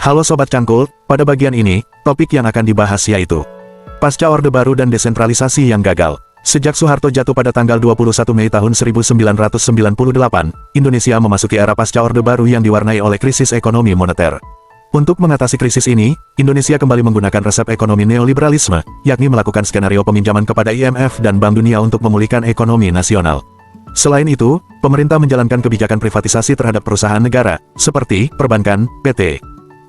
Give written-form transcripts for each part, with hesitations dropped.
Halo Sobat Cangkul, pada bagian ini, topik yang akan dibahas yaitu Pasca Orde Baru dan Desentralisasi yang gagal. Sejak Soeharto jatuh pada tanggal 21 Mei tahun 1998, Indonesia memasuki era pasca Orde Baru yang diwarnai oleh krisis ekonomi moneter. Untuk mengatasi krisis ini, Indonesia kembali menggunakan resep ekonomi neoliberalisme, yakni melakukan skenario peminjaman kepada IMF dan Bank Dunia untuk memulihkan ekonomi nasional. Selain itu, pemerintah menjalankan kebijakan privatisasi terhadap perusahaan negara, seperti perbankan, PT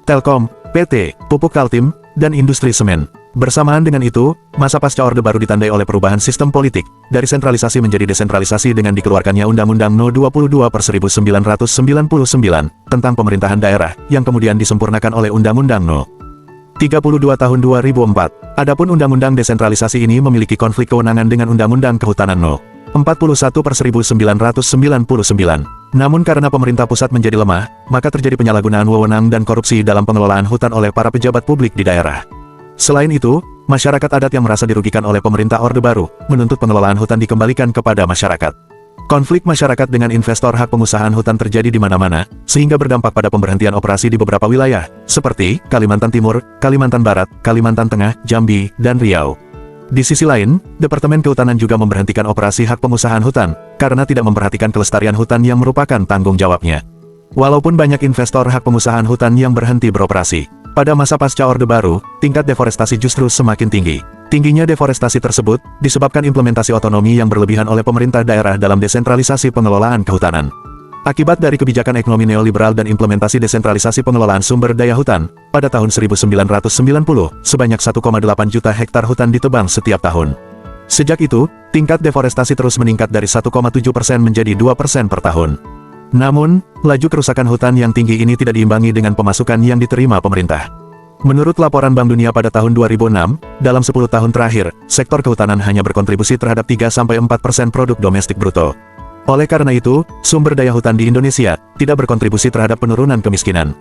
Telkom, PT Pupuk Kaltim, dan industri semen. Bersamaan dengan itu, masa pasca Orde Baru ditandai oleh perubahan sistem politik, dari sentralisasi menjadi desentralisasi dengan dikeluarkannya Undang-Undang No. 22/1999 tentang pemerintahan daerah, yang kemudian disempurnakan oleh Undang-Undang No. 32 Tahun 2004. Adapun Undang-Undang desentralisasi ini memiliki konflik kewenangan dengan Undang-Undang Kehutanan No. 41/1999. Namun karena pemerintah pusat menjadi lemah, maka terjadi penyalahgunaan wewenang dan korupsi dalam pengelolaan hutan oleh para pejabat publik di daerah. Selain itu, masyarakat adat yang merasa dirugikan oleh pemerintah Orde Baru, menuntut pengelolaan hutan dikembalikan kepada masyarakat. Konflik masyarakat dengan investor hak pengusahaan hutan terjadi di mana-mana, sehingga berdampak pada pemberhentian operasi di beberapa wilayah, seperti Kalimantan Timur, Kalimantan Barat, Kalimantan Tengah, Jambi, dan Riau. Di sisi lain, Departemen Kehutanan juga memberhentikan operasi hak pengusahaan hutan, karena tidak memperhatikan kelestarian hutan yang merupakan tanggung jawabnya. Walaupun banyak investor hak pengusahaan hutan yang berhenti beroperasi, pada masa pasca Orde Baru, tingkat deforestasi justru semakin tinggi. Tingginya deforestasi tersebut, disebabkan implementasi otonomi yang berlebihan oleh pemerintah daerah dalam desentralisasi pengelolaan kehutanan. Akibat dari kebijakan ekonomi neoliberal dan implementasi desentralisasi pengelolaan sumber daya hutan, pada tahun 1990, sebanyak 1,8 juta hektar hutan ditebang setiap tahun. Sejak itu, tingkat deforestasi terus meningkat dari 1,7% menjadi 2% per tahun. Namun, laju kerusakan hutan yang tinggi ini tidak diimbangi dengan pemasukan yang diterima pemerintah. Menurut laporan Bank Dunia pada tahun 2006, dalam 10 tahun terakhir, sektor kehutanan hanya berkontribusi terhadap 3-4% produk domestik bruto. Oleh karena itu, sumber daya hutan di Indonesia tidak berkontribusi terhadap penurunan kemiskinan,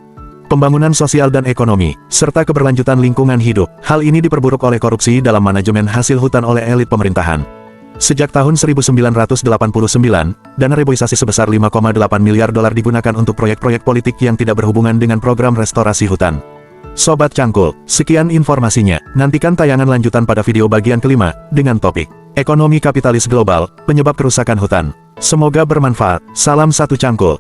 pembangunan sosial dan ekonomi, serta keberlanjutan lingkungan hidup. Hal ini diperburuk oleh korupsi dalam manajemen hasil hutan oleh elit pemerintahan. Sejak tahun 1989, dana reboisasi sebesar 5,8 miliar dolar digunakan untuk proyek-proyek politik yang tidak berhubungan dengan program restorasi hutan. Sobat Cangkul, sekian informasinya. Nantikan tayangan lanjutan pada video bagian kelima, dengan topik Ekonomi Kapitalis Global, Penyebab Kerusakan Hutan. Semoga bermanfaat. Salam satu Cangkul.